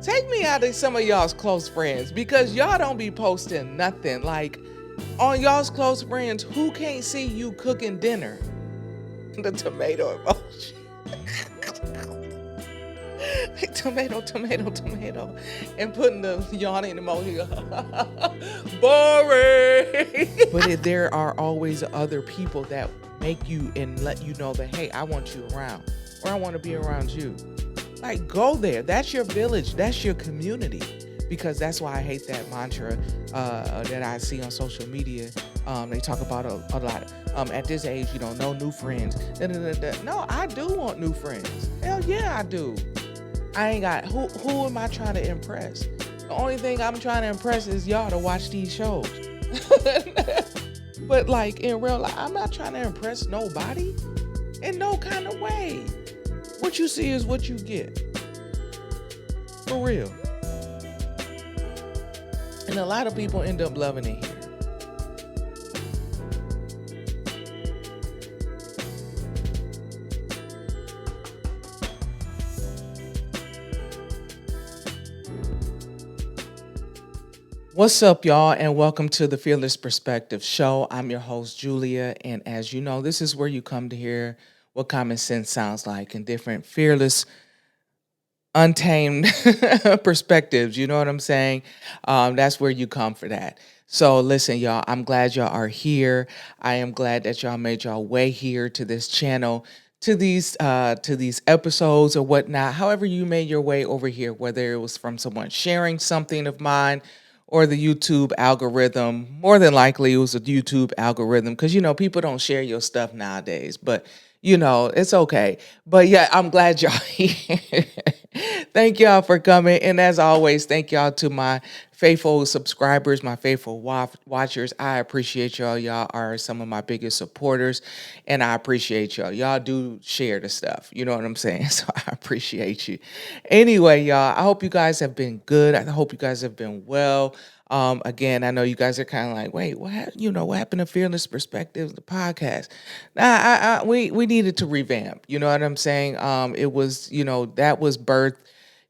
take me out of some of y'all's close friends because y'all don't be posting nothing. Like on y'all's close friends, who can't see you cooking dinner? The tomato emoji. Tomato, tomato, tomato, and putting the yawning emoji. Boring. But there are always other people that make you and let you know that, hey, I want you around, or I want to be around you. Like, go there. That's your village. That's your community. Because that's why I hate that mantra that I see on social media. They talk about a lot. At this age, no new friends. Da, da, da, da. No, I do want new friends. Hell yeah, I do. I ain't got who am I trying to impress? The only thing I'm trying to impress is y'all to watch these shows. But like in real life, I'm not trying to impress nobody in no kind of way. What you see is what you get. For real. And a lot of people end up loving it here. What's up, y'all, and welcome to the Fearless Perspective Show. I'm your host, Julia, and as you know, this is where you come to hear what common sense sounds like in different fearless, untamed perspectives. You know what I'm saying? That's where you come for that. So listen, y'all, I'm glad y'all are here. I am glad that y'all made y'all way here to this channel, to these episodes or whatnot. However you made your way over here, whether it was from someone sharing something of mine or the YouTube algorithm. More than likely, it was a YouTube algorithm because, people don't share your stuff nowadays. But, it's okay. But yeah, I'm glad y'all here. Thank y'all for coming. And as always, thank y'all to my faithful subscribers, my faithful watchers. I appreciate y'all. Y'all are some of my biggest supporters. And I appreciate y'all. Y'all do share the stuff. You know what I'm saying? So I appreciate you. Anyway, y'all, I hope you guys have been good. I hope you guys have been well. Again, I know you guys are kind of like, wait, what happened to Fearless Perspectives, the podcast? We needed to revamp. You know what I'm saying? It was, that was birthed,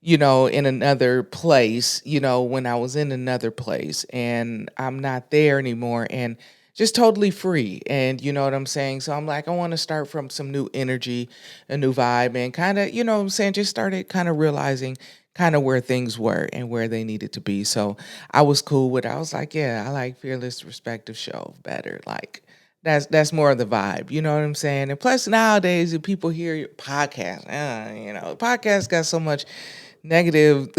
in another place, when I was in another place, and I'm not there anymore, and just totally free. And you know what I'm saying? So I'm like, I want to start from some new energy, a new vibe, and kind of, what I'm saying, just started kind of realizing kind of where things were and where they needed to be. So I was cool with it. I was like, yeah, I like Fearless Perspective Show better. Like that's more of the vibe. You know what I'm saying? And plus nowadays, if people hear your podcast, podcast got so much negative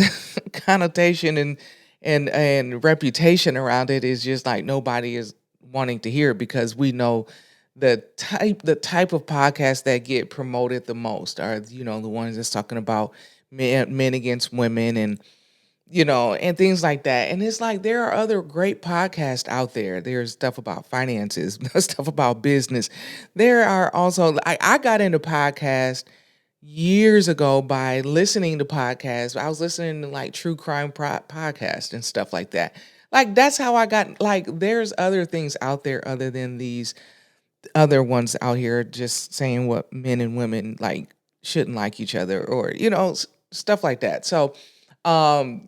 connotation and reputation around it. Is just like nobody is wanting to hear it because we know the type of podcasts that get promoted the most are the ones that's talking about men against women and and things like that. And it's like there are other great podcasts out there. There's stuff about finances, stuff about business. There are also I got into podcast years ago by listening to podcasts. I was listening to like true crime podcasts and stuff like that. Like that's how I got like there's other things out there other than these other ones out here just saying what men and women like shouldn't like each other or stuff like that. So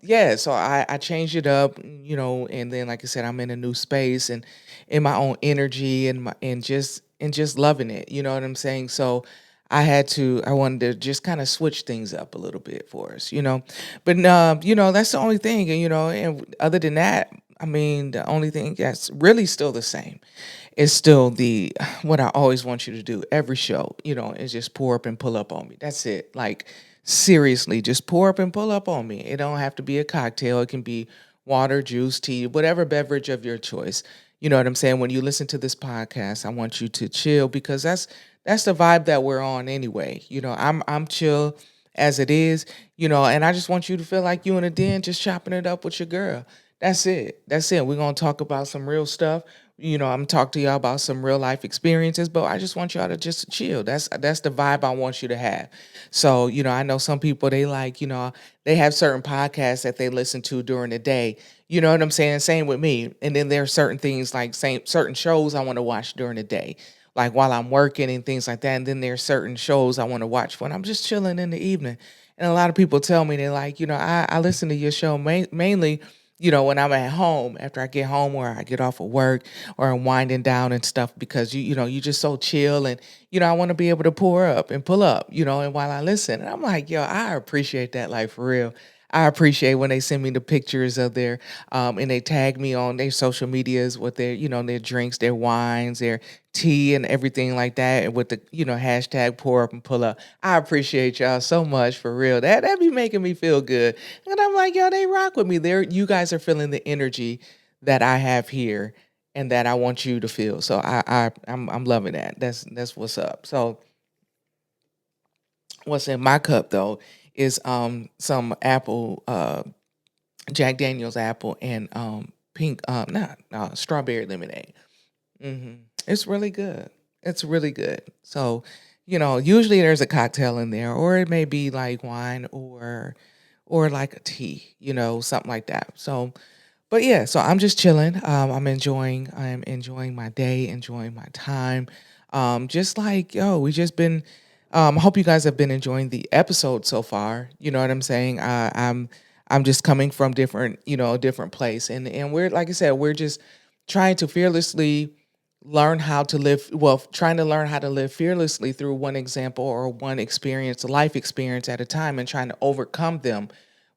yeah, so I changed it up, and then like I said, I'm in a new space and in my own energy and just loving it. You know what I'm saying? So I wanted to just kind of switch things up a little bit for us, but that's the only thing. And and other than that, I mean, the only thing that's really still the same is still the what I always want you to do every show, is just pour up and pull up on me. That's it. Like seriously, just pour up and pull up on me. It don't have to be a cocktail. It can be water, juice, tea, whatever beverage of your choice. You know what I'm saying? When you listen to this podcast, I want you to chill because that's the vibe that we're on anyway. I'm chill as it is, and I just want you to feel like you in a den just chopping it up with your girl. That's it. That's it. We're gonna talk about some real stuff. I'm talking to y'all about some real life experiences, but I just want y'all to just chill. That's the vibe I want you to have. So, I know some people they like, they have certain podcasts that they listen to during the day. You know what I'm saying? Same with me. And then there are certain things like certain shows I want to watch during the day, like while I'm working and things like that. And then there are certain shows I want to watch when I'm just chilling in the evening. And a lot of people tell me, they're like, I listen to your show mainly, when I'm at home, after I get home or I get off of work or I'm winding down and stuff, because you're just so chill, and I want to be able to pour up and pull up, and while I listen. And I'm like, yo, I appreciate that, like, for real. I appreciate when they send me the pictures of their and they tag me on their social medias with their, their drinks, their wines, their tea and everything like that, and with the, hashtag pour up and pull up. I appreciate y'all so much, for real. That be making me feel good. And I'm like, yo, they rock with me. You guys are feeling the energy that I have here and that I want you to feel. So I'm loving that. That's what's up. So what's in my cup though is some apple Jack Daniel's apple and pink not strawberry lemonade. It's really good. It's really good. So, usually there's a cocktail in there, or it may be like wine or like a tea, something like that. So, but yeah, so I'm just chilling. I'm enjoying my day, enjoying my time. Just like, yo, we just been I hope you guys have been enjoying the episode so far. You know what I'm saying? I'm just coming from different, different place. And we're, like I said, we're just trying to fearlessly learn how to live, well, trying to learn how to live fearlessly through one example or one experience, life experience at a time, and trying to overcome them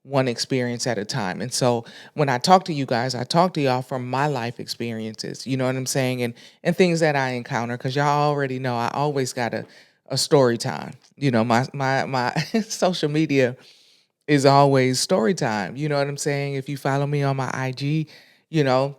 one experience at a time. And so when I talk to you guys, I talk to y'all from my life experiences, you know what I'm saying? And things that I encounter, because y'all already know I always got a story time. My social media is always story time. You know what I'm saying? If you follow me on my IG, you know,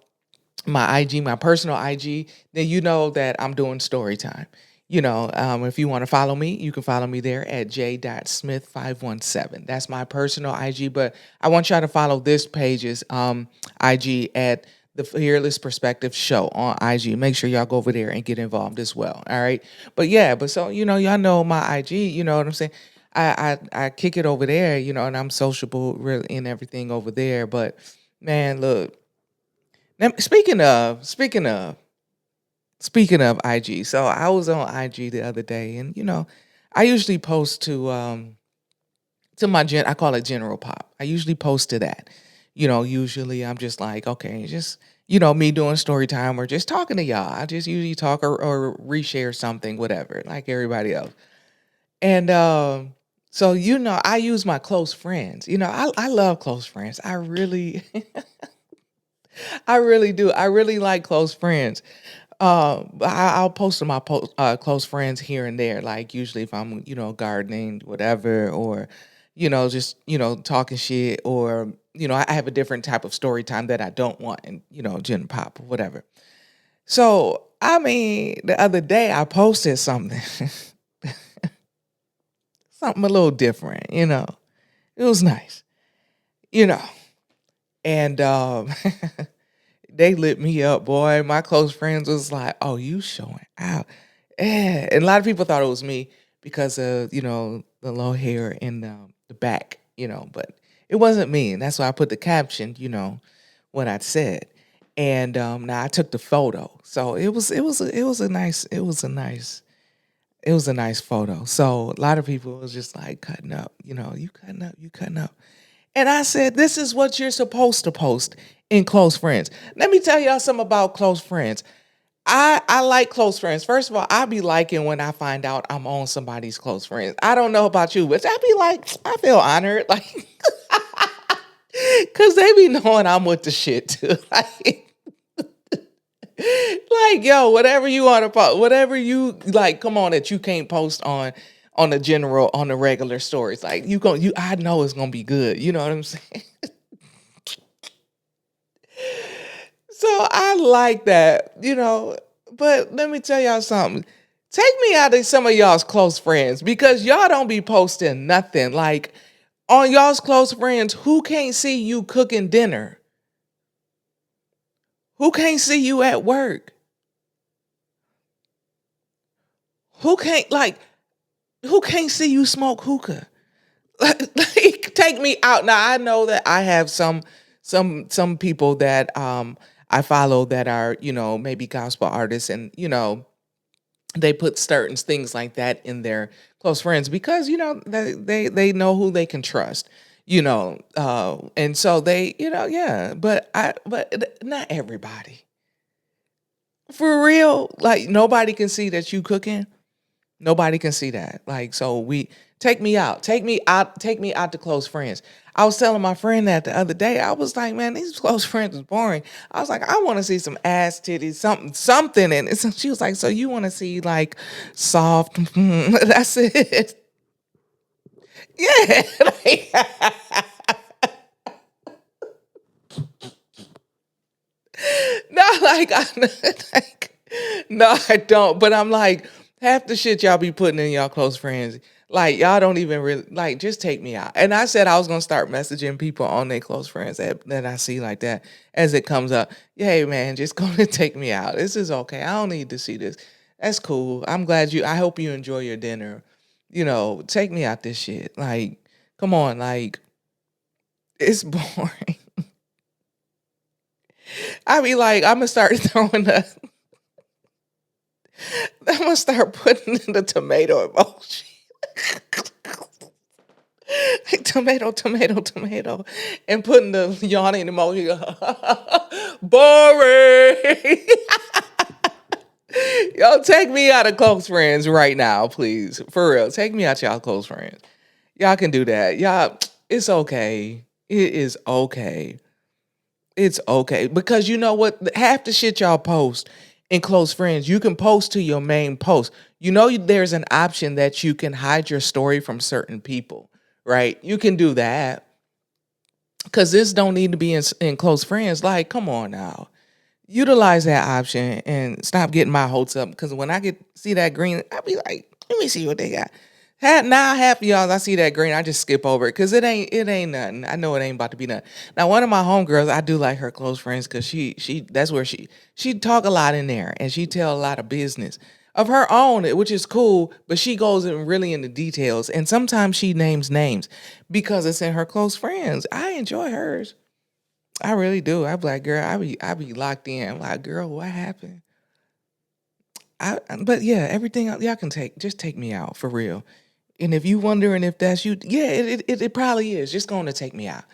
my personal IG, then you know that I'm doing story time. If you want to follow me, you can follow me there at j.smith517. That's my personal IG, but I want y'all to follow this page's IG at the Fearless Perspective Show on IG. Make sure y'all go over there and get involved as well. All right. But yeah, but so, y'all know my IG, you know what I'm saying? I kick it over there, and I'm sociable really and everything over there. But man, look, now, speaking of IG, so I was on IG the other day, and I usually post to my I call it General Pop. I usually post to that. Usually I'm just like, okay, just me doing story time or just talking to y'all. I just usually talk or reshare something, whatever, like everybody else. And so I use my close friends. I love close friends. I really I really do. I really like close friends. I'll post to my close friends here and there, like usually if I'm, gardening, whatever, or, just, talking shit, or, I have a different type of story time that I don't want, and, Gen Pop or whatever. So, I mean, the other day I posted something, something a little different, it was nice, you know, and, they lit me up, boy. My close friends was like, "Oh, you showing out." And a lot of people thought it was me because of, the low hair in the back, but it wasn't me. And that's why I put the caption, what I said. And now I took the photo. So it was a nice photo. So a lot of people was just like cutting up, you cutting up, you cutting up. And I said, this is what you're supposed to post in close friends. Let me tell y'all something about close friends. I like close friends. First of all, I be liking when I find out I'm on somebody's close friends. I don't know about you, but I be like, I feel honored. Like, cause they be knowing I'm with the shit too. Like, yo, whatever you want to post, whatever you like, come on, that you can't post on the regular stories. Like I know it's gonna be good. You know what I'm saying? So I like that, But let me tell y'all something. Take me out of some of y'all's close friends, because y'all don't be posting nothing. Like, on y'all's close friends, who can't see you cooking dinner? Who can't see you at work? Who can't like who can't see you smoke hookah? Like, take me out. Now I know that I have some people that I follow that are, maybe gospel artists, and they put certain things like that in their close friends because they know who they can trust. And so they, yeah. But not everybody. For real, like nobody can see that you cooking. Nobody can see that. Like, so we take me out to close friends. I was telling my friend that the other day. I was like, man, these close friends is boring. I was like, I want to see some ass titties, something in it. So she was like, so you want to see like soft? That's it. Yeah. Like, not like I like, no, I don't. But I'm like, half the shit y'all be putting in y'all close friends, like y'all don't even really like. Just take me out. And I said I was gonna start messaging people on their close friends that I see like that as it comes up. Yeah, hey man, just go and take me out. This is okay. I don't need to see this. That's cool. I'm glad you. I hope you enjoy your dinner. Take me out this shit. Like, come on, like it's boring. I be like, I'm gonna start throwing the I'm gonna start putting in the tomato emoji. Like tomato, tomato, tomato. And putting the yawning emoji. Boring. Yo, take me out of close friends right now, please. For real. Take me out y'all close friends. Y'all can do that. Y'all, it's okay. It is okay. It's okay. Because you know what? Half the shit y'all post in close friends, you can post to your main post. There's an option that you can hide your story from certain people, right? You can do that. Because this don't need to be in close friends. Like, come on now. Utilize that option and stop getting my hopes up. Because when I see that green, I'll be like, let me see what they got. Now half of y'all, I see that green, I just skip over it because it ain't nothing. I know it ain't about to be nothing. Now, one of my homegirls, I do like her close friends because she that's where she talk a lot in there and she tell a lot of business of her own, which is cool. But she goes in really into details and sometimes she names names because it's in her close friends. I enjoy hers. I really do. I be like, girl, I be locked in. I'm like, girl, what happened? But yeah, everything y'all can just take me out for real. And if you wondering if that's you, yeah, it probably is. Just going to take me out.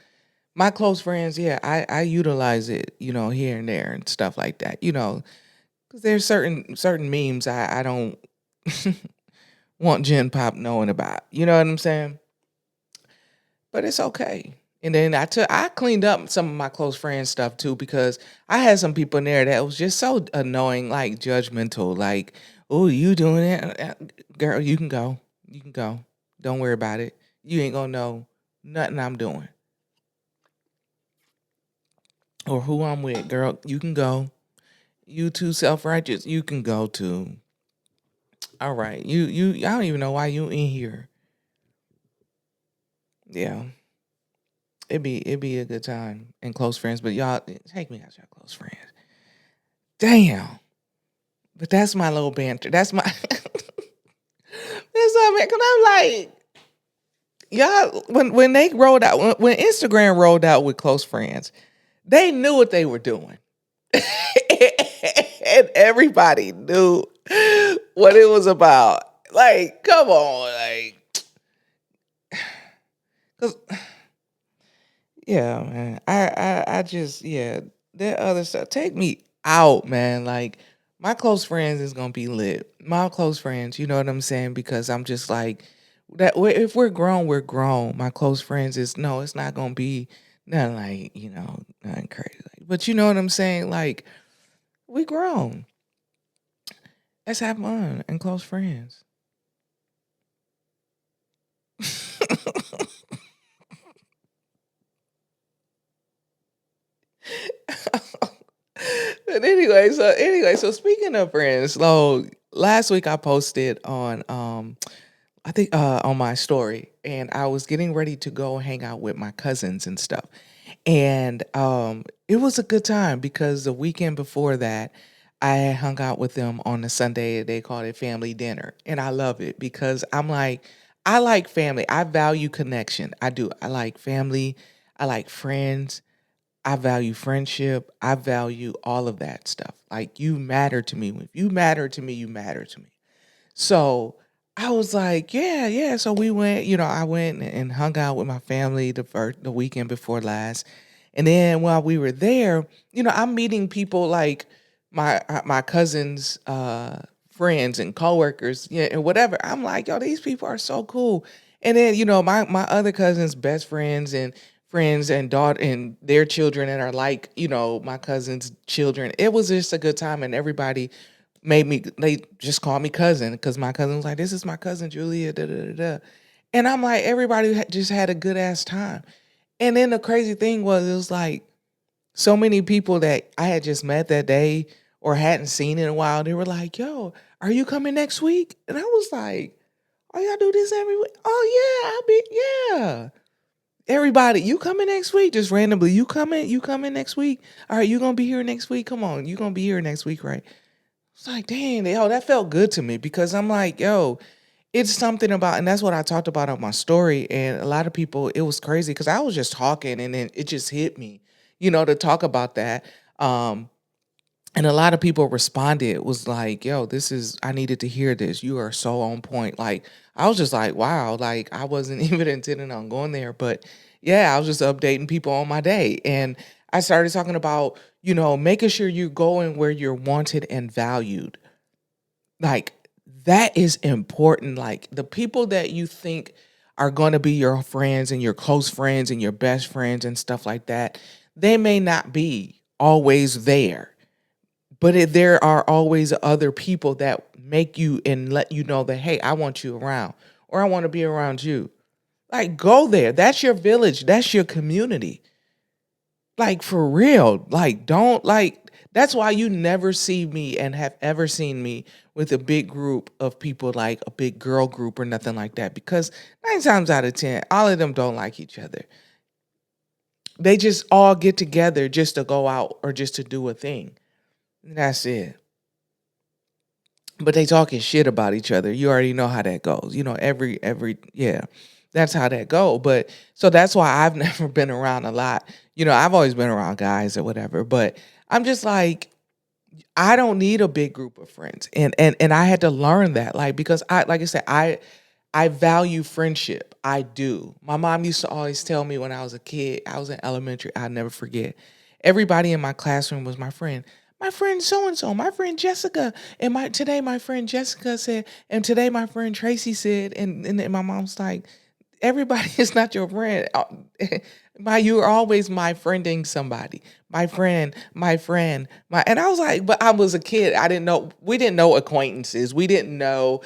My close friends, yeah, I utilize it, here and there and stuff like that, because there's certain memes I don't want Gen Pop knowing about. You know what I'm saying? But it's okay. And then I cleaned up some of my close friends stuff too because I had some people in there that was just so annoying, like judgmental, like, oh, you doing it, girl? You can go, you can go. Don't worry about it. You ain't gonna know nothing I'm doing or who I'm with, girl. You can go. You too self righteous. You can go too. All right. I don't even know why you in here. Yeah. It'd be a good time and close friends, but y'all take me out your close friends. Damn. But that's my little banter. That's my that's what I mean. Cause I'm like, y'all, when they rolled out, when Instagram rolled out with close friends, they knew what they were doing. And everybody knew what it was about. Like, come on, like, cause yeah, man. I just that other stuff. Take me out, man. Like my close friends is gonna be lit. My close friends, you know what I'm saying? Because I'm just like that. If we're grown, we're grown. My close friends is no, it's not gonna be nothing like nothing crazy. But you know what I'm saying? Like we grown. Let's have fun and close friends. But anyway, so speaking of friends, so last week I posted on I think on my story and I was getting ready to go hang out with my cousins and stuff. And it was a good time because the weekend before that I had hung out with them on a Sunday. They called it family dinner. And I love it because I like family. I value connection. I do. I like family. I like friends. I value friendship. I value all of that stuff. Like you matter to me. If you matter to me, you matter to me. So I was like, yeah, yeah. So we went, I went and hung out with my family the weekend before last. And then while we were there, I'm meeting people like my cousins, friends and coworkers, yeah, and whatever. I'm like, yo, these people are so cool. And then, my other cousins' best friends and friends and daughter and their children that are like, my cousins' children. It was just a good time, and everybody they just called me cousin because my cousin was like, "This is my cousin Julia." Da, da, da, da. And I'm like, everybody just had a good ass time. And then the crazy thing was, it was like so many people that I had just met that day or hadn't seen in a while. They were like, "Yo, are you coming next week?" And I was like, "Oh, y'all do this every week?" "Oh yeah, I'll be yeah." Everybody, you coming next week? Just randomly, you coming? You coming next week? All right, you gonna be here next week? Come on, you gonna be here next week, right? It's like, dang, yo, that felt good to me because I'm like, yo, it's something about, and that's what I talked about on my story. And a lot of people, it was crazy because I was just talking and then it just hit me, to talk about that. Um, and a lot of people responded, was like, yo, I needed to hear this. You are so on point. Like, I was just like, wow, like I wasn't even intending on going there. But yeah, I was just updating people on my day. And I started talking about, making sure you're going where you're wanted and valued. Like, that is important. Like, the people that you think are going to be your friends and your close friends and your best friends and stuff like that, they may not be always there. But there are always other people that make you and let you know that, hey, I want you around or I want to be around you. Like, go there. That's your village. That's your community. Like, for real. Like, don't like that's why you never see me and have ever seen me with a big group of people, like a big girl group or nothing like that. Because 9 times out of 10, all of them don't like each other. They just all get together just to go out or just to do a thing. And that's it. But they talking shit about each other. You already know how that goes. Every yeah. That's how that go. But so that's why I've never been around a lot. I've always been around guys or whatever, but I'm just like, I don't need a big group of friends. And I had to learn that, like, because I like I said, I value friendship. I do. My mom used to always tell me when I was a kid, I was in elementary, I'll never forget. Everybody in my classroom was my friend. My friend so and so, my friend Jessica, and my friend Jessica said, and today my friend Tracy said, and then my mom's like, everybody is not your friend. You are always my friending somebody. My and I was like, but I was a kid. I didn't know we didn't know acquaintances. We didn't know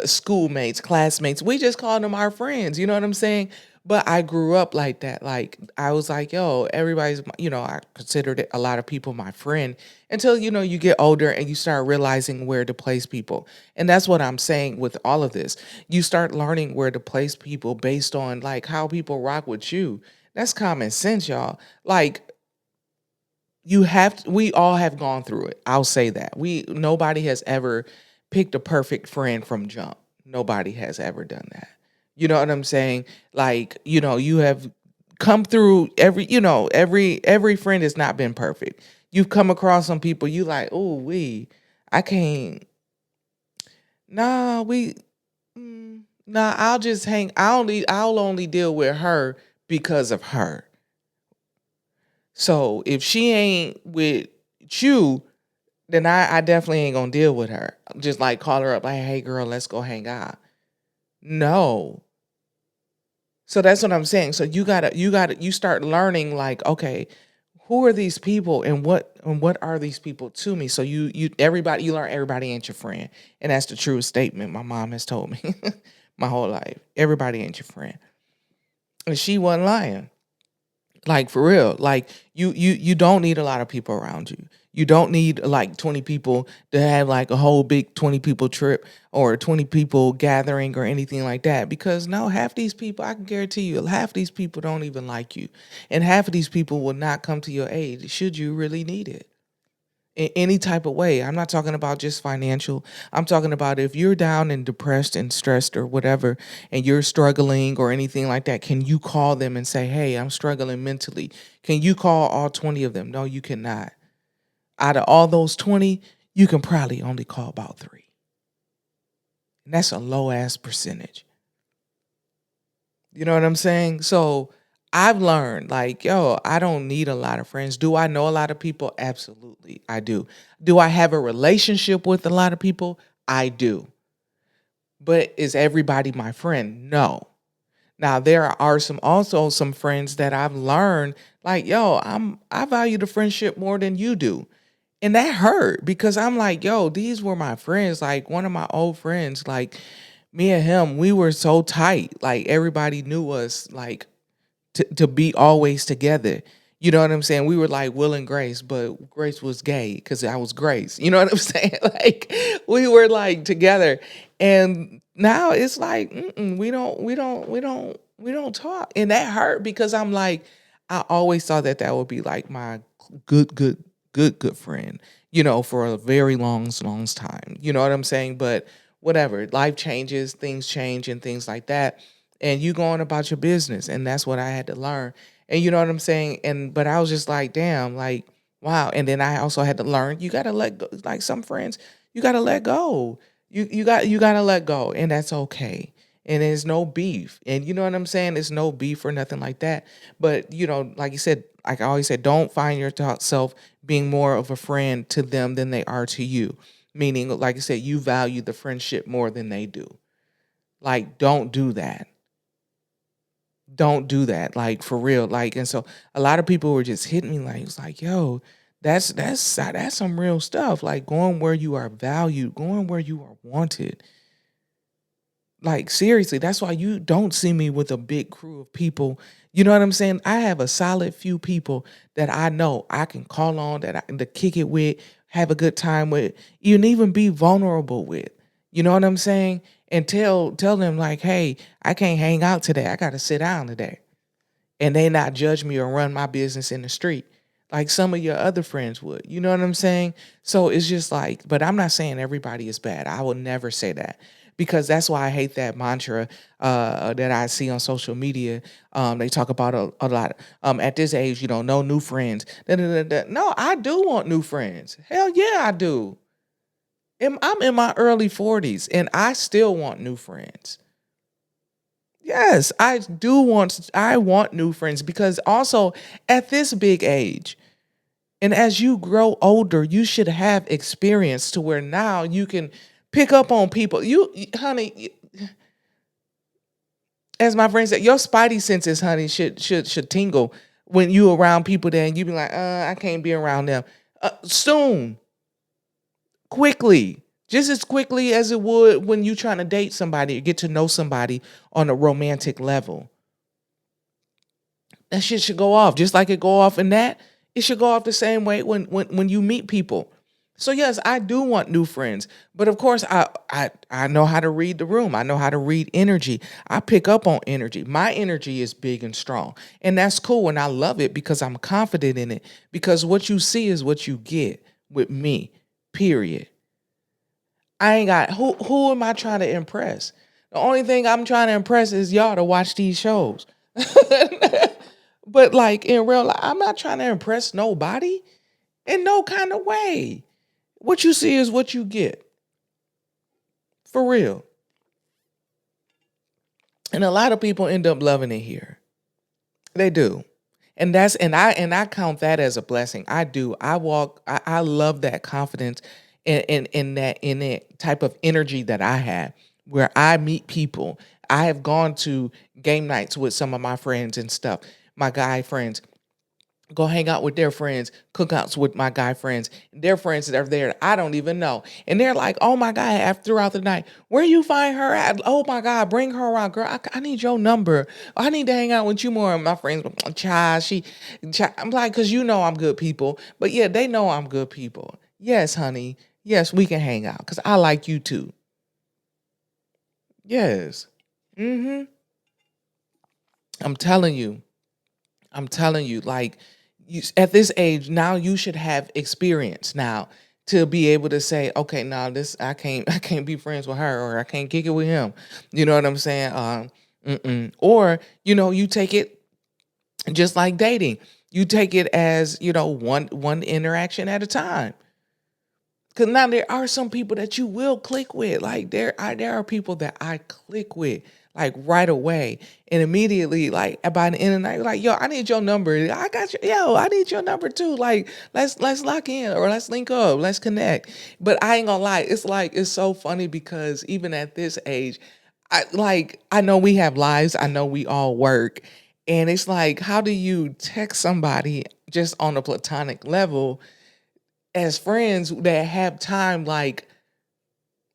schoolmates, classmates. We just called them our friends. You know what I'm saying? But I grew up like that. Like I was like, yo, I considered a lot of people my friend until you get older and you start realizing where to place people. And that's what I'm saying with all of this. You start learning where to place people based on like how people rock with you. That's common sense, y'all. Like we all have gone through it. I'll say that. Nobody has ever picked a perfect friend from jump. Nobody has ever done that. You know what I'm saying? Like, you have come through every friend has not been perfect. You've come across some people you like, oh, I can't. Nah, nah, I'll just hang. I'll only deal with her because of her. So if she ain't with you, then I definitely ain't gonna deal with her. Just like call her up, like, hey girl, let's go hang out. No. So that's what I'm saying. So you start learning like, okay, who are these people and what are these people to me? So you learn everybody ain't your friend. And that's the truest statement my mom has told me my whole life. Everybody ain't your friend. And she wasn't lying. Like for real. Like you don't need a lot of people around you. You don't need like 20 people to have like a whole big 20 people trip or 20 people gathering or anything like that. Because no, half these people, I can guarantee you, half these people don't even like you. And half of these people will not come to your aid should you really need it in any type of way. I'm not talking about just financial. I'm talking about if you're down and depressed and stressed or whatever, and you're struggling or anything like that, can you call them and say, hey, I'm struggling mentally? Can you call all 20 of them? No, you cannot. Out of all those 20, you can probably only call about 3. And that's a low ass percentage. You know what I'm saying? So I've learned, like, yo, I don't need a lot of friends. Do I know a lot of people? Absolutely, I do. Do I have a relationship with a lot of people? I do. But is everybody my friend? No. Now there are some friends that I've learned, like, yo, I value the friendship more than you do. And that hurt because I'm like, yo, these were my friends. Like one of my old friends, like me and him, we were so tight. Like everybody knew us, like to be always together. You know what I'm saying? We were like Will and Grace, but Grace was gay because I was Grace. You know what I'm saying? Like we were like together, and now it's like we don't talk, and that hurt because I'm like I always thought that that would be like my good good good friend, you know, for a very long time. You know what I'm saying? But whatever, life changes, things change, and things like that, and you going about your business, and that's what I had to learn. And you know what I'm saying? And but I was just like, damn, like wow. And then I also had to learn you gotta let go, like some friends, you gotta let go. You gotta let go, and that's okay. And there's no beef. And you know what I'm saying? There's no beef or nothing like that. But you know, like you said, like I always said, don't find yourself being more of a friend to them than they are to you. Meaning, like I said, you value the friendship more than they do. Like, don't do that. Don't do that, like for real. Like, and so a lot of people were just hitting me like, it's like, yo, that's some real stuff. Like going where you are valued, going where you are wanted. Like seriously, that's why you don't see me with a big crew of people. You know what I'm saying? I have a solid few people that I know I can call on, that I can to kick it with, have a good time with, even be vulnerable with. You know what I'm saying? And tell them like, hey, I can't hang out today. I got to sit down today, and they not judge me or run my business in the street like some of your other friends would. You know what I'm saying? So it's just like, but I'm not saying everybody is bad. I will never say that because that's why I hate that mantra that I see on social media. They talk about a lot. At this age, you know, no new friends. Da, da, da, da. No, I do want new friends. Hell yeah, I do. I'm in my early 40s and I still want new friends. Yes, I want new friends because also at this big age and as you grow older, you should have experience to where now you can pick up on people. Honey, as my friend said, your spidey senses, honey, should tingle when you around people there and you be like, I can't be around them. Soon, quickly, just as quickly as it would when you trying to date somebody or get to know somebody on a romantic level. That shit should go off just like it go off in that. It should go off the same way when you meet people. So yes, I do want new friends, but of course I know how to read the room. I know how to read energy. I pick up on energy. My energy is big and strong, and that's cool. And I love it because I'm confident in it. Because what you see is what you get with me. Period. I ain't got who am I trying to impress? The only thing I'm trying to impress is y'all to watch these shows. But like in real life, I'm not trying to impress nobody in no kind of way. What you see is what you get. For real. And a lot of people end up loving it here. They do. And I count that as a blessing. I do. I love that confidence in that type of energy that I have where I meet people. I have gone to game nights with some of my friends and stuff, my guy friends, go hang out with their friends, cookouts with my guy friends, their friends that are there I don't even know. And they're like, oh my God, after throughout the night, where you find her at? Oh my God, bring her around. Girl, I need your number. I need to hang out with you more. And my friends, child, I'm like, because you know I'm good people. But yeah, they know I'm good people. Yes, honey. Yes, we can hang out because I like you too. Yes. Mm-hmm. I'm telling you. I'm telling you, like at this age now, you should have experience now to be able to say, okay, now this I can't be friends with her, or I can't kick it with him. You know what I'm saying? Or you take it just like dating. You take it as one interaction at a time. Cause now there are some people that you will click with. Like there are people that I click with like right away and immediately like by the end of the night, you're like, yo, I need your number. I got you. Yo, I need your number too. Like let's lock in or let's link up. Let's connect. But I ain't gonna lie, it's like it's so funny because even at this age, I know we have lives. I know we all work. And it's like, how do you text somebody just on a platonic level as friends that have time like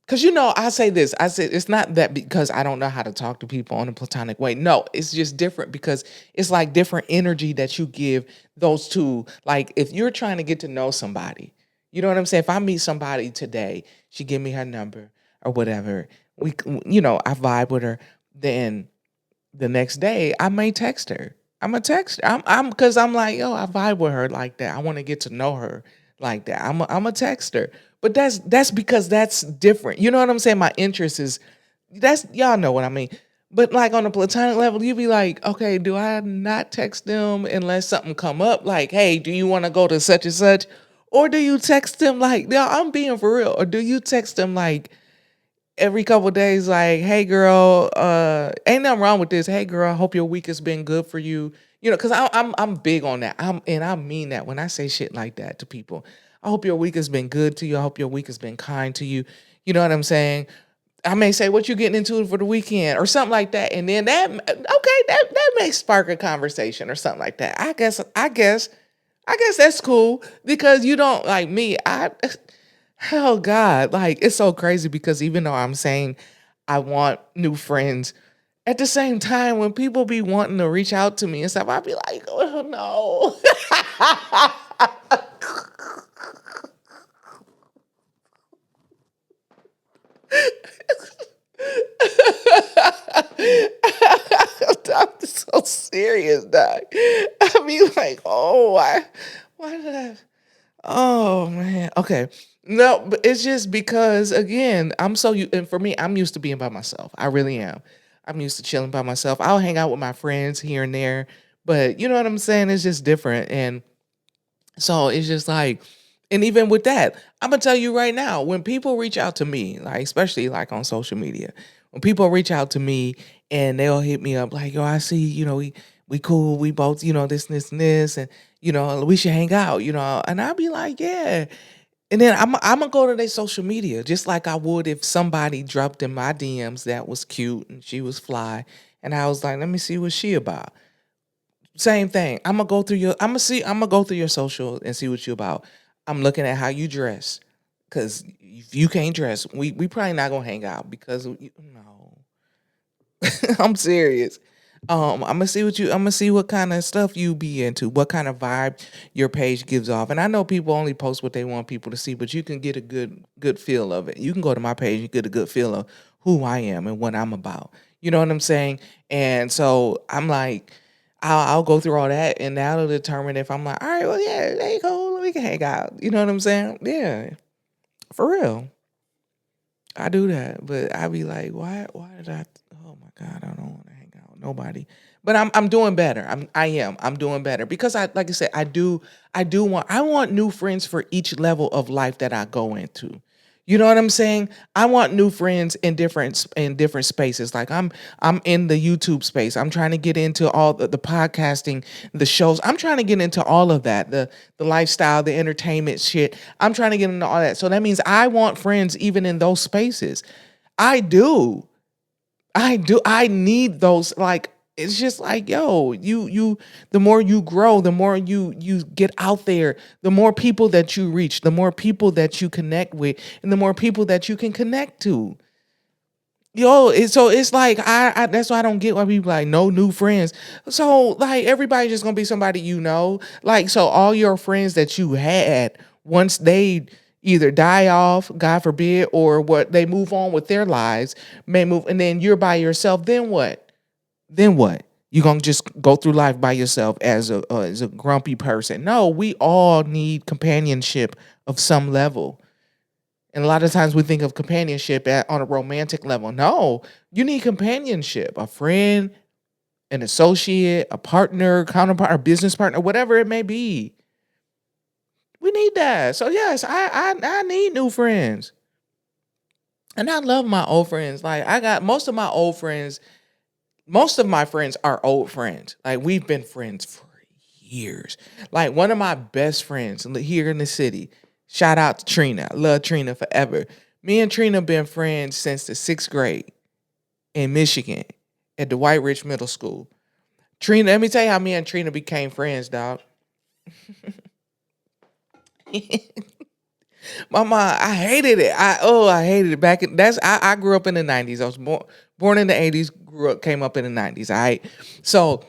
because I say this, I said it's not that because I don't know how to talk to people in a platonic way. No, it's just different because it's like different energy that you give those two. Like if you're trying to get to know somebody, you know what I'm saying? If I meet somebody today, she give me her number or whatever, I vibe with her, then the next day I may text her. I'm a text. I'm because I'm like, yo, I vibe with her like that. I want to get to know her like that. I'm a texter. But that's because that's different. You know what I'm saying? My interest is that's y'all know what I mean. But like on a platonic level, you be like, okay, do I not text them unless something come up? Like, hey, do you want to go to such and such? Or do you text them like, yeah, I'm being for real? Or do you text them like every couple of days, like, hey girl, ain't nothing wrong with this. Hey girl, I hope your week has been good for you. Because I'm big on that. And I mean that when I say shit like that to people. I hope your week has been good to you. I hope your week has been kind to you. You know what I'm saying? I may say, what you getting into for the weekend or something like that. And then that may spark a conversation or something like that. I guess that's cool because you don't like me. Oh God, like it's so crazy because even though I'm saying I want new friends, at the same time when people be wanting to reach out to me and stuff, I'd be like, oh no. I'm so serious, dog. I mean, like, oh, why did I? Oh man. Okay. No, but it's just because again, and for me, I'm used to being by myself. I really am. I'm used to chilling by myself. I'll hang out with my friends here and there, but you know what I'm saying? It's just different. And so it's just like, and even with that, I'm gonna tell you right now, when people reach out to me, like especially like on social media, when people reach out to me and they'll hit me up like, yo, I see, we cool, we both, this and this, and we should hang out, and I'll be like, yeah. And then I'm gonna go to their social media just like I would if somebody dropped in my DMs that was cute and she was fly, and I was like, let me see what she about. Same thing. I'm gonna go through your social and see what you about. I'm looking at how you dress. Cause if you can't dress, we probably not gonna hang out because no. I'm serious. I'm gonna see what kind of stuff you be into, what kind of vibe your page gives off. And I know people only post what they want people to see, but you can get a good feel of it. You can go to my page and get a good feel of who I am and what I'm about. You know what I'm saying? And so I'm like, I'll go through all that, and that'll determine if I'm like, all right, well, yeah, there you go, we can hang out. You know what I'm saying? Yeah, for real. I do that, but I be like, why did I? Oh my god, I don't want to hang out with nobody. But I'm doing better. I'm doing better because like I said, I want new friends for each level of life that I go into. You know what I'm saying? I want new friends in different spaces. Like I'm in the YouTube space. I'm trying to get into all the podcasting, the shows. I'm trying to get into all of that, the lifestyle, the entertainment shit. I'm trying to get into all that. So that means I want friends even in those spaces. I do. I do. I need those. Like it's just like yo, you. The more you grow, the more you get out there, the more people that you reach, the more people that you connect with, and the more people that you can connect to. Yo, so it's like that's why I don't get why people like no new friends. So like everybody's just gonna be somebody like so all your friends that you had once they either die off, God forbid, or what they move on with their lives, may move, and then you're by yourself. Then what? Then what? You gonna just go through life by yourself as a grumpy person? No, we all need companionship of some level. And a lot of times we think of companionship on a romantic level. No, you need companionship, a friend, an associate, a partner, counterpart, a business partner, whatever it may be. We need that. So yes, I need new friends. And I love my old friends. Like I got most of my friends are old friends. Like we've been friends for years. Like one of my best friends here in the city. Shout out to Trina. I love Trina forever. Me and Trina been friends since the 6th grade in Michigan at the White Ridge Middle School. Trina, let me tell you how me and Trina became friends, dog. Mama, I hated it. I hated it. I grew up in the 90s. I was born in the 80s, came up in the 90s. All right. So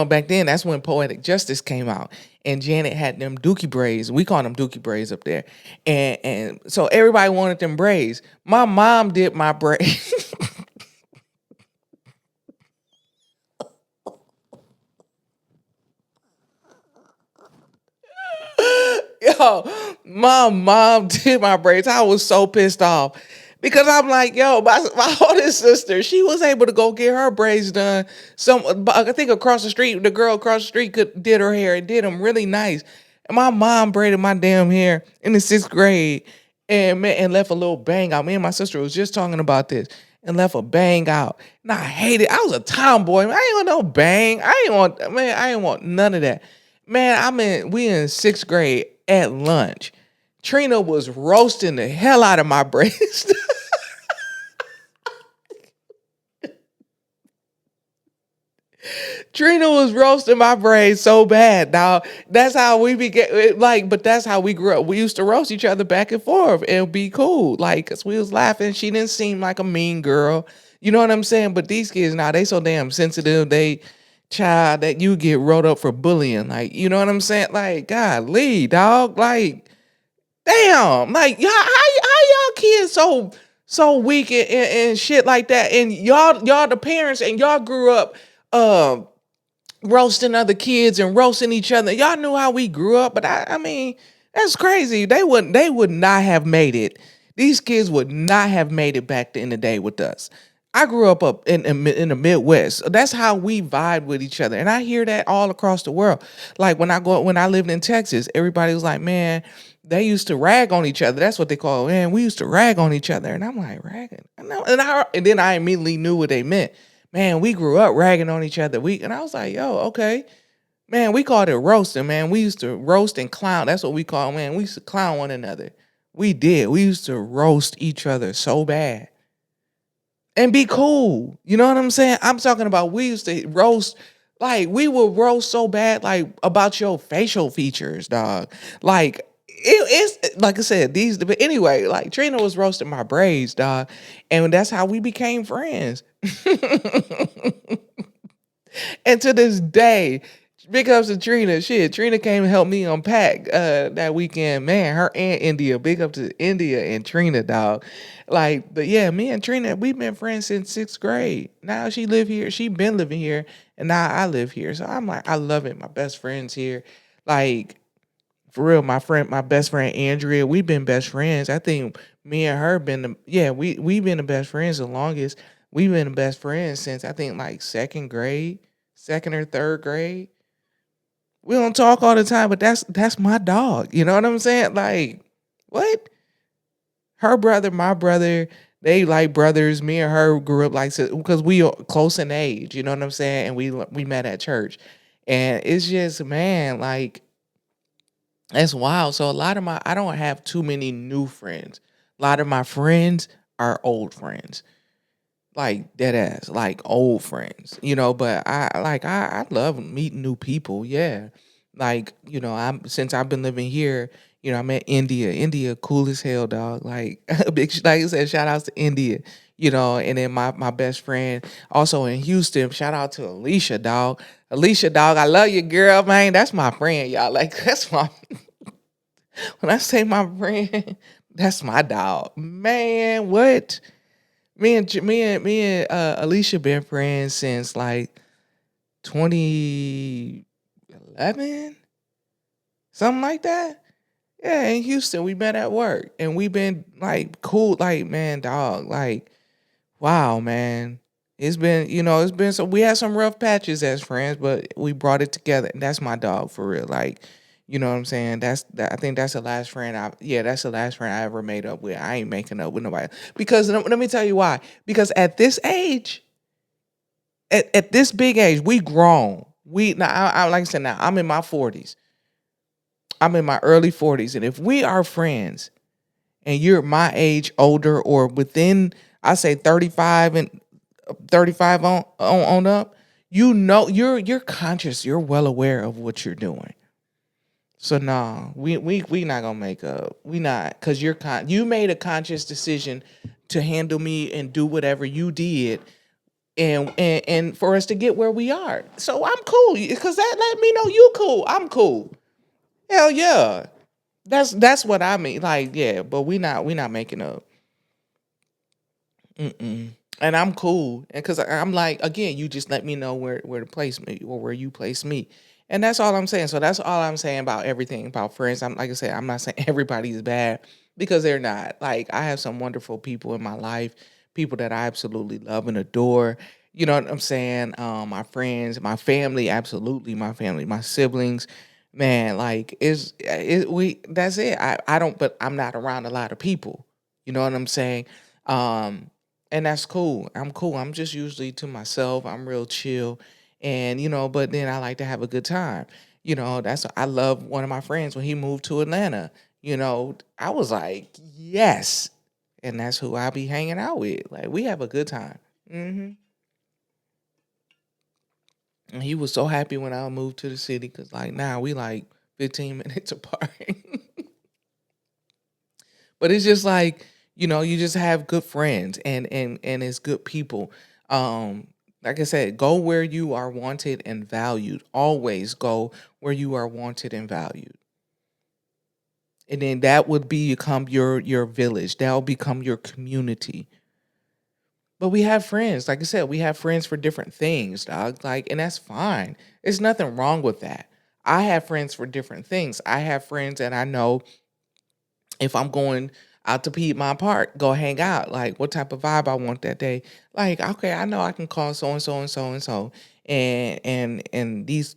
back then that's when Poetic Justice came out. And Janet had them dookie braids. We call them dookie braids up there. And so everybody wanted them braids. My mom did my braids. Yo, my mom did my braids. I was so pissed off because I'm like, yo, my oldest sister, she was able to go get her braids done. I think across the street, the girl across the street did her hair and did them really nice. And my mom braided my damn hair in the 6th grade and left a little bang out. Me and my sister was just talking about this and left a bang out. And I hated it. I was a tomboy. Man, I ain't want no bang. I ain't want none of that. Man, we in 6th grade at lunch. Trina was roasting the hell out of my braids. Trina was roasting my braids so bad. Now that's how we began. But that's how we grew up. We used to roast each other back and forth and be cool. Like, cause we was laughing. She didn't seem like a mean girl. You know what I'm saying? But these kids now, they so damn sensitive. They child that you get wrote up for bullying. Like, you know what I'm saying? Like, golly, dog. Like, damn. Like, y'all, how y'all kids so weak and shit like that? And y'all the parents and y'all grew up um roasting other kids and roasting each other. Y'all knew how we grew up, but I mean, that's crazy. They would not have made it. These kids would not have made it back in the day with us. I grew up in the Midwest. So that's how we vibe with each other. And I hear that all across the world. Like when I lived in Texas, everybody was like, man, they used to rag on each other. That's what they call it. Man, we used to rag on each other. And I'm like, ragging? I know. And then I immediately knew what they meant. Man, we grew up ragging on each other. And I was like, yo, okay. Man, we called it roasting, man. We used to roast and clown. That's what we call, man. We used to clown one another. We did. We used to roast each other so bad and be cool. You know what I'm saying? I'm talking about we used to roast, like we would roast so bad, like about your facial features, dog. Like it's like I said, but anyway, like Trina was roasting my braids, dog, and that's how we became friends. And to this day, big ups to Trina. Shit, Trina came and helped me unpack that weekend. Man, her and India. Big up to India and Trina, dog. Like, but yeah, me and Trina, we've been friends since 6th grade. Now she live here. She been living here, and now I live here. So I'm like, I love it. My best friends here. Like, for real, my best friend Andrea, we've been best friends. I think me and her we've been the best friends the longest. We've been the best friends since I think like 2nd grade, 2nd or 3rd grade. We don't talk all the time, but that's my dog. You know what I'm saying? Like, what? Her brother, my brother, they like brothers. Me and her grew up like because we are close in age. You know what I'm saying? And we met at church, and it's just man, like that's wild. So a lot of I don't have too many new friends. A lot of my friends are old friends, like dead ass, like old friends, but I love meeting new people. Yeah. Like, I'm since I've been living here, I met India. India cool as hell, dog. Like like I said, shout outs to India, and then my best friend also in Houston, shout out to Alicia, dog. Alicia, dog, I love you, girl, man. That's my friend, y'all. Like that's my when I say my friend, that's my dog. Man, what? Me and Alicia been friends since like 2011, something like that. Yeah, in Houston, we met at work, and we been like cool, like man, dog, like wow, man. It's been so we had some rough patches as friends, but we brought it together, and that's my dog for real. Like, You know what I'm saying? I think that's the last friend that's the last friend I ever made up with. I ain't making up with nobody. Because let me tell you why. Because at this age, at this big age, we grown. We now I like I said, now I'm in my 40s. I'm in my early 40s. And if we are friends and you're my age older or within, I say 35 and 35 on up, you know you're conscious, you're well aware of what you're doing. So nah, we not gonna make up. We not, cause you made a conscious decision to handle me and do whatever you did, and for us to get where we are. So I'm cool, cause that let me know you cool. I'm cool. Hell yeah. That's what I mean. Like, yeah, but we not making up. Mm-mm. And I'm cool, and because I'm like, again, you just let me know where to place me or where you place me, and that's all I'm saying. So that's all I'm saying about everything about friends. I'm like I said, I'm not saying everybody is bad because they're not. Like, I have some wonderful people in my life, people that I absolutely love and adore. You know what I'm saying? My friends, my family, absolutely, my family, my siblings. Man, like we that's it. I don't, but I'm not around a lot of people. You know what I'm saying? Um, and that's cool. I'm cool. I'm just usually to myself. I'm real chill. And but then I like to have a good time. That's I love one of my friends when he moved to Atlanta. I was like, yes. And that's who I be hanging out with. Like, we have a good time. And he was so happy when I moved to the city because, like, now we like 15 minutes apart. But it's just like, you just have good friends, and it's good people. um like I said, go where you are wanted and valued. Always go where you are wanted and valued, and then that would become your village. That'll become your community. But we have friends, like I said, we have friends for different things, dog. Like, and that's fine. There's nothing wrong with that. I have friends for different things. I have friends that I know, if I'm going out to Piedmont Park, go hang out. Like, what type of vibe I want that day. Like, okay, I know I can call so and so and so and so, and these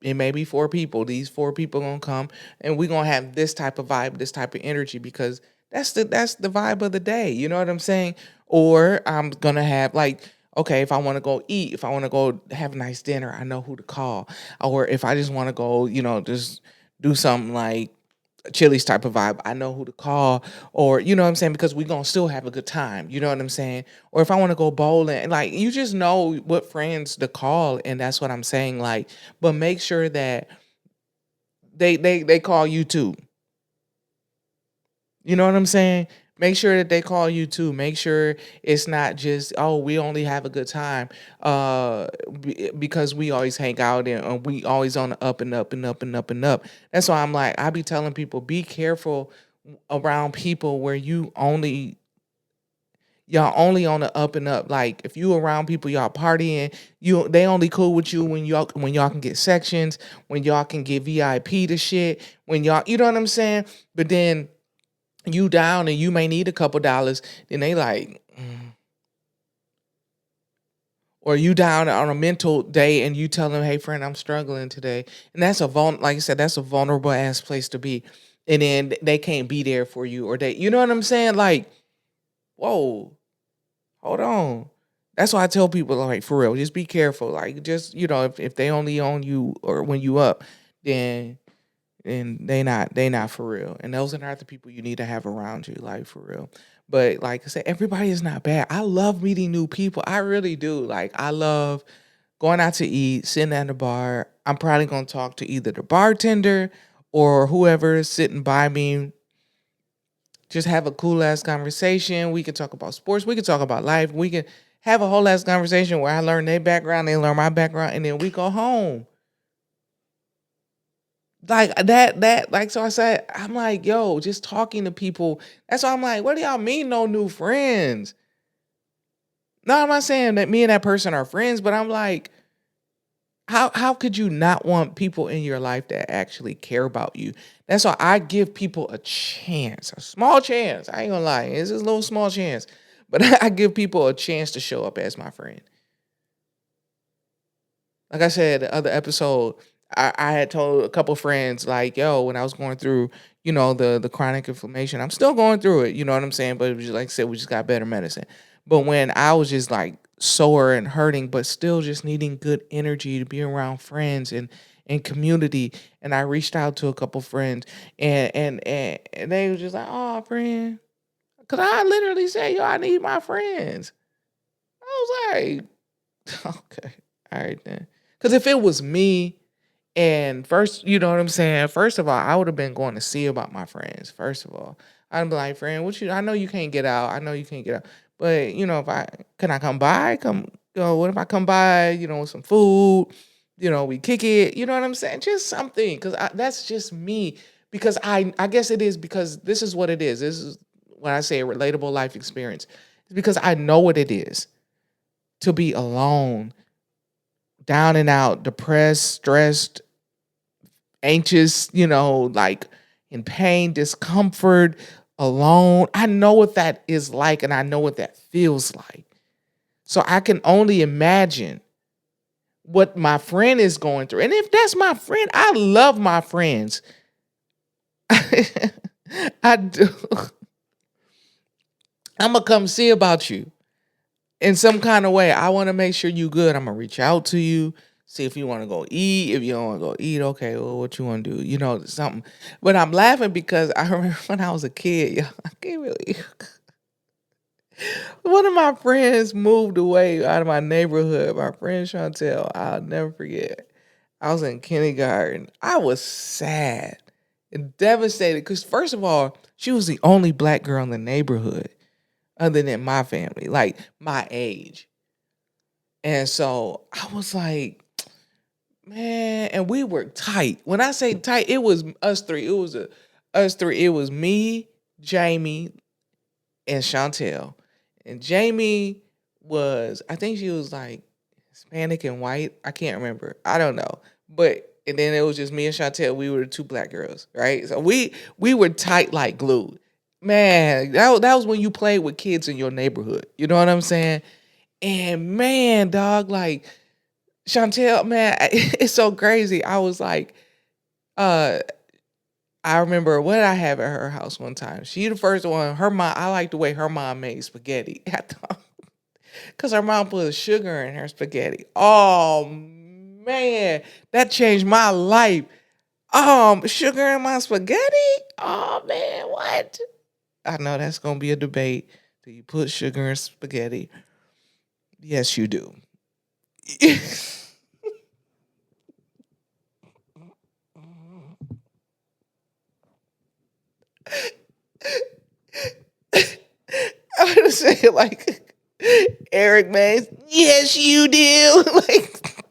it may be four people. These four people gonna come, and we gonna have this type of vibe, this type of energy, because that's the vibe of the day. You know what I'm saying? Or I'm gonna have, like, okay, if I want to go eat, if I want to go have a nice dinner, I know who to call. Or if I just want to go, just do something like Chili's type of vibe, I know who to call. Or, you know what I'm saying, because we gonna still have a good time. You know what I'm saying? Or if I want to go bowling, like, you just know what friends to call, and that's what I'm saying. Like, but make sure that they call you too. You know what I'm saying? Make sure that they call you too. Make sure it's not just, oh, we only have a good time because we always hang out, and we always on the up and up and up and up and up. That's why I'm like, I be telling people, be careful around people where y'all only on the up and up. Like, if you around people, y'all partying, they only cool with you when y'all can get sections, when y'all can get VIP to shit, when y'all, you know what I'm saying? But then you down and you may need a couple dollars, then they like, or you down on a mental day and you tell them, hey friend, I'm struggling today. And that's like I said, that's a vulnerable ass place to be. And then they can't be there for you, or you know what I'm saying? Like, whoa, hold on. That's why I tell people, like, for real, just be careful. Like, just, if they only own you or when you up, then they not for real. And those are not the people you need to have around you, like, for real. But like I said, everybody is not bad. I love meeting new people. I really do. Like, I love going out to eat, sitting at the bar. I'm probably gonna talk to either the bartender or whoever is sitting by me. Just have a cool ass conversation. We can talk about sports. We can talk about life. We can have a whole ass conversation where I learn their background, they learn my background, and then we go home. Like that, like, so I said, I'm like, yo, just talking to people. That's why I'm like, what do y'all mean no new friends? No, I'm not saying that me and that person are friends, but I'm like, how could you not want people in your life that actually care about you? That's why I give people a chance, a small chance. I ain't gonna lie, it's just a little small chance, but I give people a chance to show up as my friend. Like I said, the other episode, I had told a couple friends like, yo, when I was going through, the chronic inflammation, I'm still going through it. You know what I'm saying? But it was just, like I said, we just got better medicine. But when I was just like sore and hurting, but still just needing good energy to be around friends and community, and I reached out to a couple friends, and they was just like, oh, friend, because I literally said, yo, I need my friends. I was like, okay, all right then. Because if it was me, and first, you know what I'm saying? First of all, I would have been going to see about my friends. First of all, I'd be like, friend, I know you can't get out. I know you can't get out. But, if can I come by? What if I come by, with some food? We kick it. You know what I'm saying? Just something. Because that's just me. Because I guess it is because this is what it is. This is when I say a relatable life experience. It's because I know what it is to be alone, down and out, depressed, stressed, anxious, like in pain, discomfort, alone. I know what that is like and I know what that feels like. So I can only imagine what my friend is going through. And if that's my friend, I love my friends. I do. I'm going to come see about you in some kind of way. I want to make sure you good. I'm going to reach out to you. See if you want to go eat. If you don't want to go eat, okay, well, what you want to do? Something. But I'm laughing because I remember when I was a kid, I can't really. One of my friends moved away out of my neighborhood. My friend Chantel, I'll never forget. I was in kindergarten. I was sad and devastated because, first of all, she was the only black girl in the neighborhood other than my family, like my age. And so I was like, man, and we were tight. When I say tight, it was us three. It was us three. It was me, Jamie, and Chantel. And Jamie I think she was like Hispanic and white. I can't remember. I don't know. And then it was just me and Chantel. We were the two black girls, right? So we were tight like glue. Man, that was when you played with kids in your neighborhood. You know what I'm saying? And man, dog, like Chantel, man, it's so crazy. I was like, uh, I remember what I have at her house one time. She the first one. Her mom, I like the way her mom made spaghetti. Because her mom put sugar in her spaghetti. Oh man, that changed my life. Sugar in my spaghetti? Oh man, what? I know that's gonna be a debate. Do you put sugar in spaghetti? Yes, you do. I'm gonna say it like Eric Mays. Yes, you do. Like,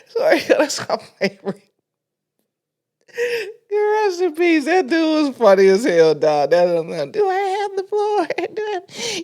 sorry, that's my favorite. Rest in peace. That dude was funny as hell, dog. Do I have the floor?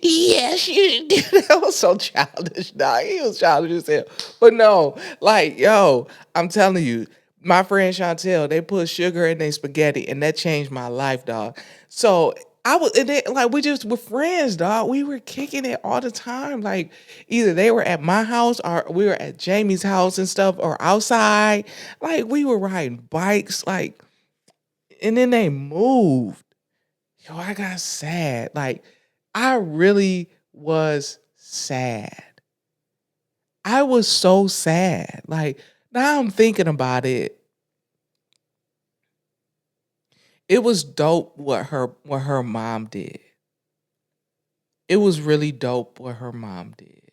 Yes, you do. That was so childish, dog. He was childish as hell. But no, like, yo, I'm telling you, my friend Chantel, they put sugar in their spaghetti, and that changed my life, dog. So I was, and like, we just were friends, dog. We were kicking it all the time. Like, either they were at my house or we were at Jamie's house and stuff, or outside. Like, we were riding bikes, like, and then they moved. Yo, I got sad. Like, I really was sad. I was so sad. Like, now I'm thinking about it. It was dope what her mom did. It was really dope what her mom did.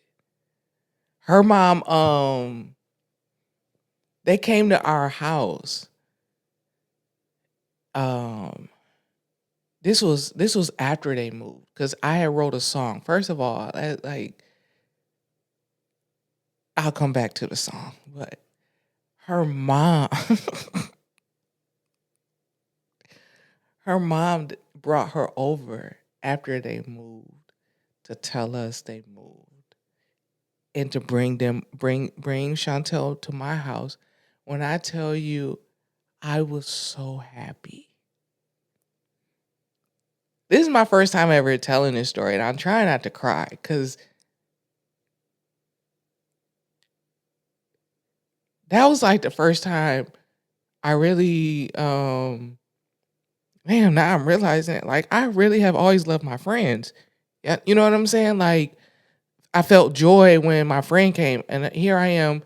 Her mom, they came to our house. Um, this was after they moved because I had wrote a song. First of all, like I'll come back to the song, but her mom, her mom brought her over after they moved to tell us they moved and to bring Chantel to my house. When I tell you, I was so happy. This is my first time ever telling this story, and I'm trying not to cry because that was like the first time I really man, now I'm realizing it. Like I really have always loved my friends. Yeah, you know what I'm saying? Like I felt joy when my friend came, and here I am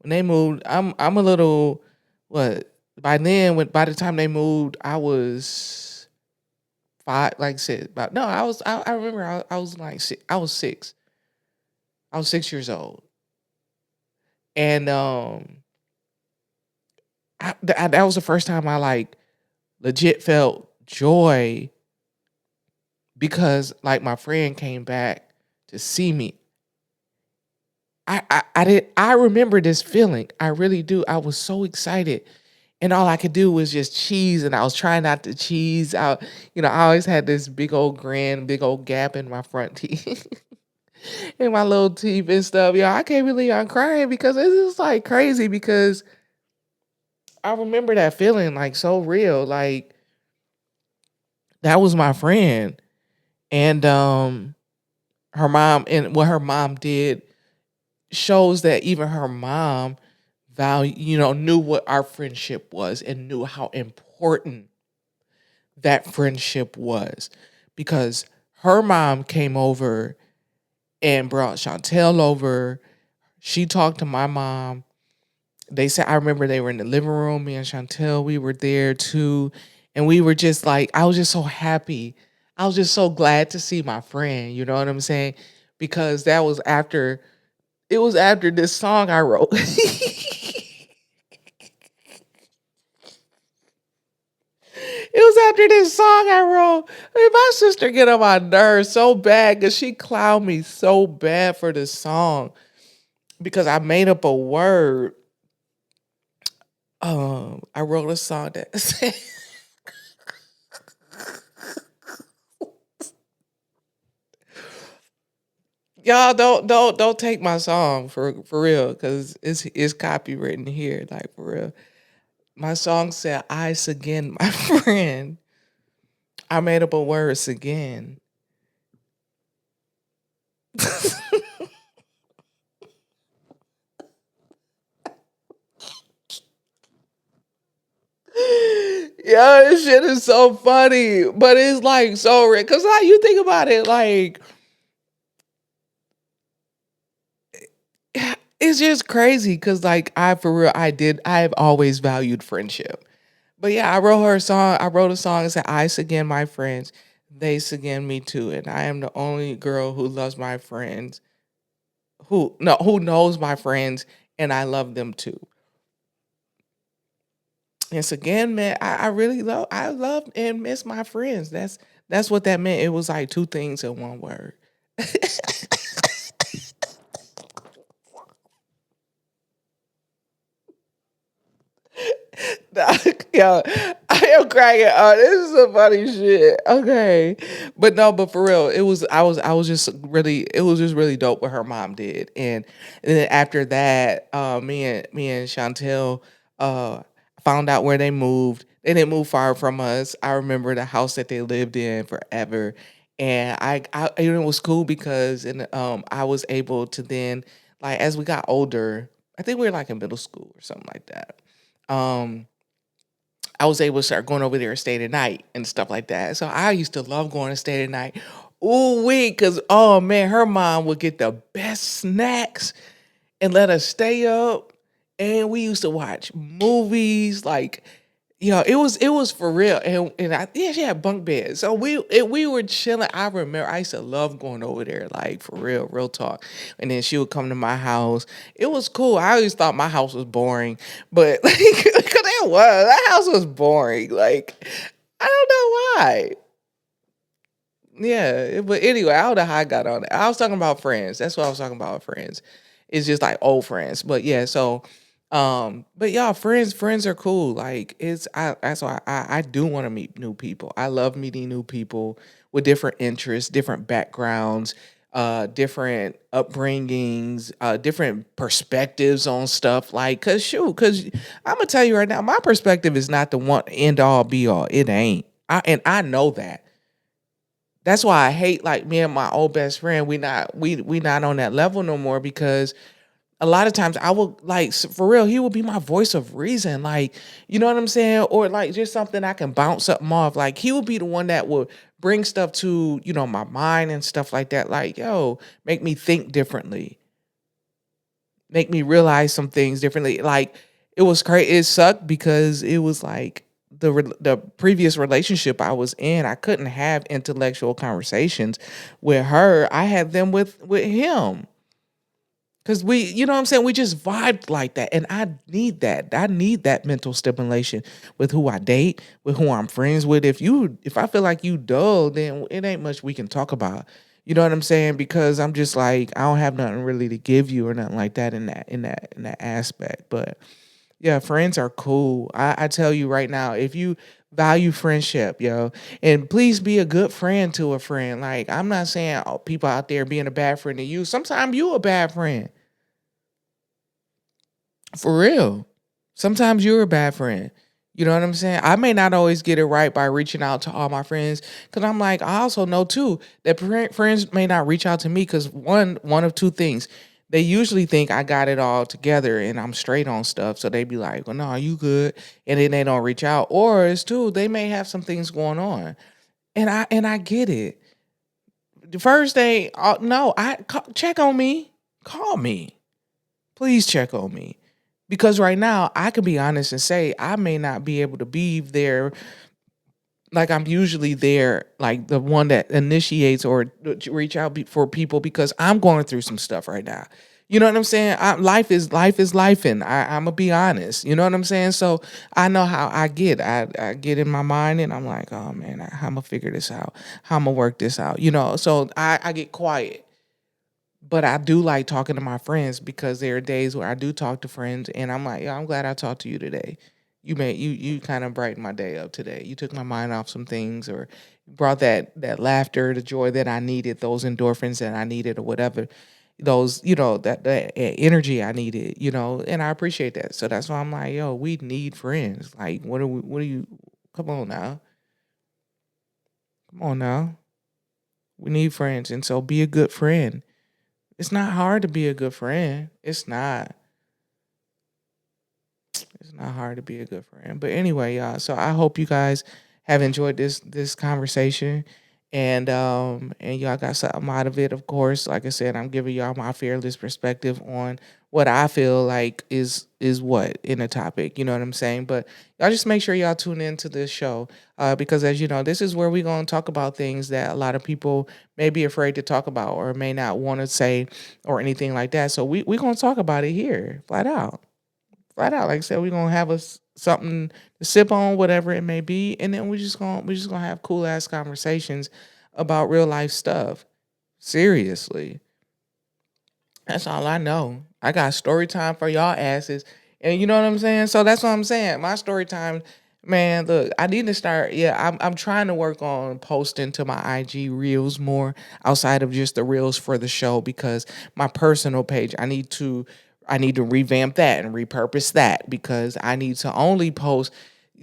when they moved. I'm a little what by then when by the time they moved, I was five, like six. About no, I remember I was like six, I was six. I was 6 years old, and that was the first time I like legit felt joy because like my friend came back to see me. I did I remember this feeling. I really do. I was so excited. And all I could do was just cheese and I was trying not to cheese out. I always had this big old grin, big old gap in my front teeth and my little teeth and stuff. I can't believe I'm crying because it's just like crazy because I remember that feeling like so real. Like that was my friend. And her mom and what her mom did shows that even her mom knew what our friendship was and knew how important that friendship was because her mom came over and brought Chantel over. She talked to my mom. They said, I remember they were in the living room. Me and Chantel, we were there too. And we were just like, I was just so happy. I was just so glad to see my friend. You know what I'm saying? Because it was after this song I wrote. It was after this song I wrote. My sister get on my nerves so bad because she clowned me so bad for this song because I made up a word. I wrote a song that said, y'all don't take my song for real because it's copywritten here like for real. My song said ice again, my friend. I made up a words again. Yeah, this shit is so funny, but it's like so real. Cause how you think about it, like it's just crazy. Cause like I for real, I've always valued friendship. But yeah, I wrote her a song. I wrote a song that said, "Ice again, my friends. They again, me too. And I am the only girl who loves my friends. Who knows my friends, and I love them too." Yes, again, man, I really love and miss my friends. That's what that meant. It was like two things in one word. Yo, I am cracking up. This is some funny shit. Okay, but no, but for real, I was just really it was just really dope what her mom did, and then after that, me and Chantel found out where they moved. They didn't move far from us. I remember the house that they lived in forever, and it was cool because I was able to then like as we got older. I think we were like in middle school or something like that. Um, I was able to start going over there and stay the night and stuff like that. So I used to love going to stay the night. Ooh, cause oh man, her mom would get the best snacks and let us stay up. And we used to watch movies like it was for real, and yeah, she had bunk beds, so we were chilling. I remember I used to love going over there, like for real talk. And then she would come to my house. It was cool. I always thought my house was boring, but like, cause that house was boring. Like I don't know why. Yeah, but anyway, I don't know how I got on it. I was talking about friends. That's what I was talking about. Friends. It's just like old friends. But yeah, so but y'all, friends are cool. Like that's why I do want to meet new people. I love meeting new people with different interests, different backgrounds, different upbringings, different perspectives on stuff. Like, cause I'm gonna tell you right now, my perspective is not the one end all be all. It ain't. I know that. That's why I hate like me and my old best friend. We not on that level no more because a lot of times I will like for real, he will be my voice of reason. Like, you know what I'm saying? Or like just something I can bounce something off. Like he will be the one that will bring stuff to, my mind and stuff like that. Like, yo, make me think differently. Make me realize some things differently. Like it was crazy. It sucked because it was like the previous relationship I was in, I couldn't have intellectual conversations with her. I had them with him. Cause we, you know what I'm saying? We just vibed like that. And I need that. I need that mental stimulation with who I date, with who I'm friends with. If I feel like you dull, then it ain't much we can talk about. You know what I'm saying? Because I'm just like, I don't have nothing really to give you or nothing like that in that aspect. But yeah, friends are cool. I tell you right now, if you value friendship, yo, and please be a good friend to a friend. Like I'm not saying people out there being a bad friend to you. Sometimes you a bad friend. For real. Sometimes you're a bad friend. You know what I'm saying? I may not always get it right by reaching out to all my friends because I'm like, I also know too that friends may not reach out to me because one of two things. They usually think I got it all together and I'm straight on stuff. So they be like, well, no, you good. And then they don't reach out. Or it's two, they may have some things going on. And I get it. The first day, no, check on me. Call me. Please check on me. Because right now, I can be honest and say I may not be able to be there like I'm usually there, like the one that initiates or reach out for people because I'm going through some stuff right now. You know what I'm saying? Life is life, and I'm gonna be honest. You know what I'm saying? So I know how I get. I get in my mind, and I'm like, oh man, how I'm gonna figure this out? How I'm gonna work this out? So I get quiet. But I do like talking to my friends because there are days where I do talk to friends and I'm like, yeah, I'm glad I talked to you today. You kind of brightened my day up today. You took my mind off some things or brought that laughter, the joy that I needed, those endorphins that I needed or whatever. Those, that energy I needed, and I appreciate that. So that's why I'm like, yo, we need friends. Like, what are you come on now. Come on now. We need friends. And so be a good friend. It's not hard to be a good friend. It's not. It's not hard to be a good friend. But anyway, y'all. So I hope you guys have enjoyed this conversation, and y'all got something out of it. Of course, like I said, I'm giving y'all my fearless perspective on what I feel like is what in a topic. You know what I'm saying? But y'all just make sure y'all tune into this show because as you know, this is where we're gonna talk about things that a lot of people may be afraid to talk about or may not want to say or anything like that. So we're gonna talk about it here, flat out. Flat out. Like I said, we're gonna have us something to sip on, whatever it may be, and then we're just gonna have cool ass conversations about real life stuff. Seriously. That's all I know. I got story time for y'all asses. And you know what I'm saying? So that's what I'm saying. My story time, man, look, I need to start. Yeah, I'm trying to work on posting to my IG reels more outside of just the reels for the show because my personal page, I need to revamp that and repurpose that because I need to only post.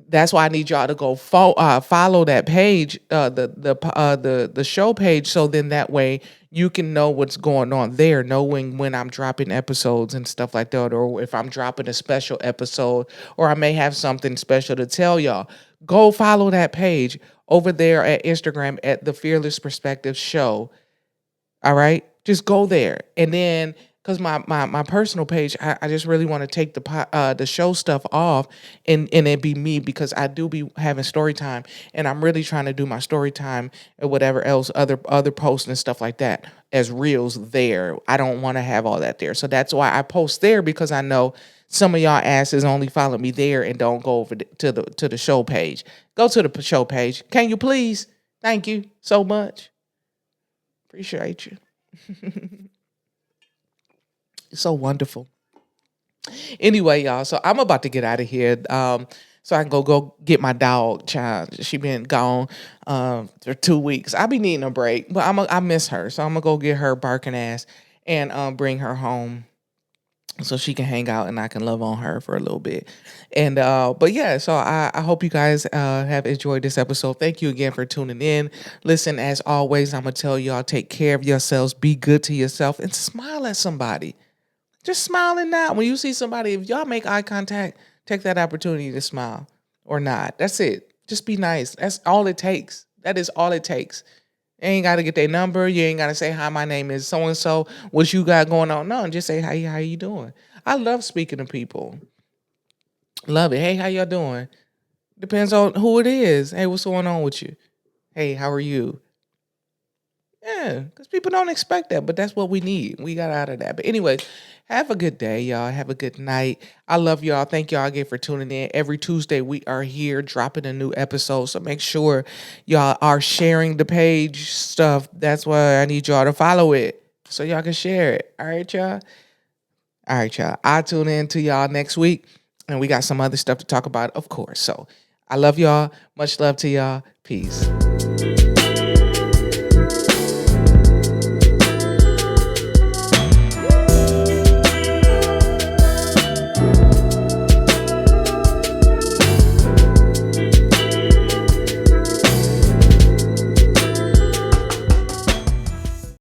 That's why I need y'all to go follow that page, the show page, so then that way you can know what's going on there, knowing when I'm dropping episodes and stuff like that, or if I'm dropping a special episode, or I may have something special to tell y'all. Go follow that page over there at Instagram at the Fearless Perspective Show. All right, just go there, and then because my personal page, I just really want to take the show stuff off, and it be me because I do be having story time, and I'm really trying to do my story time and whatever else other posts and stuff like that as reels there. I don't want to have all that there, so that's why I post there because I know some of y'all asses only follow me there and don't go over to the show page. Go to the show page, can you please? Thank you so much. Appreciate you. So wonderful. Anyway, y'all. So I'm about to get out of here. So I can go get my dog. Child, she been gone for 2 weeks. I be needing a break, but I miss her. So I'm gonna go get her barking ass and bring her home so she can hang out and I can love on her for a little bit. And but yeah, so I hope you guys have enjoyed this episode. Thank you again for tuning in. Listen, as always, I'm gonna tell y'all take care of yourselves, be good to yourself, and smile at somebody. Just smile and nod. When you see somebody, if y'all make eye contact, take that opportunity to smile or not. That's it. Just be nice. That's all it takes. That is all it takes. You ain't got to get their number. You ain't got to say, hi, my name is so and so. What you got going on? No, just say, hi, how you doing? I love speaking to people. Love it. Hey, how y'all doing? Depends on who it is. Hey, what's going on with you? Hey, how are you? Yeah, because people don't expect that, but that's what we need. We got out of that. But anyway, have a good day, y'all. Have a good night. I love y'all. Thank y'all again for tuning in. Every Tuesday, we are here dropping a new episode. So make sure y'all are sharing the page stuff. That's why I need y'all to follow it so y'all can share it. All right, y'all. All right, y'all. I'll tune in to y'all next week. And we got some other stuff to talk about, of course. So I love y'all. Much love to y'all. Peace.